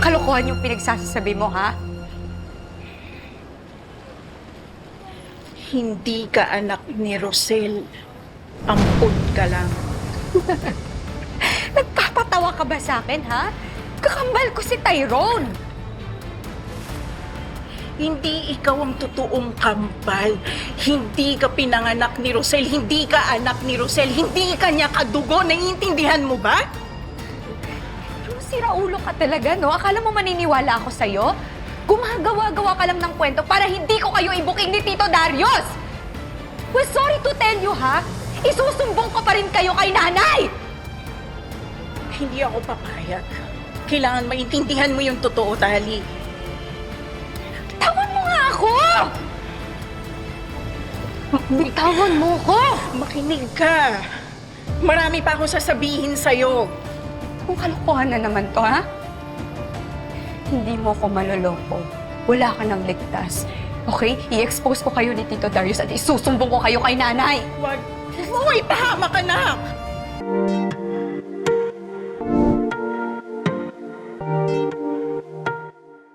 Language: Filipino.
bang kalokohan yung pinagsasabi mo, ha? Hindi ka anak ni Rosel. Ampun ka lang. Nagpapatawa ka ba sa akin, ha? Kakambal ko si Tyrone! Hindi ikaw ang totoong kambal. Hindi ka pinanganak ni Rosel. Hindi ka anak ni Rosel. Hindi ka niya kadugo. Naiintindihan mo ba? Yung siraulo ka talaga, no? Akala mo maniniwala ako sa'yo? Gumagawa-gawa ka lang ng kwento para hindi ko kayo ibuking ni Tito Darius! Well, sorry to tell you, ha? Isusumbong ko pa rin kayo kay nanay! Hindi ako papayag. Kailangan maintindihan mo yung totoo, Tali. Tawan mo nga ako! Bitawan mo ko! Makinig ka. Marami pa akong sasabihin sa'yo. Kung kalokohan na naman to, ha? Hindi mo ko maloloko. Wala ka nang ligtas. Okay? I-expose ko kayo ni Tito Darius at isusumbong ko kayo kay nanay. Huwag mo ipahamak, anak!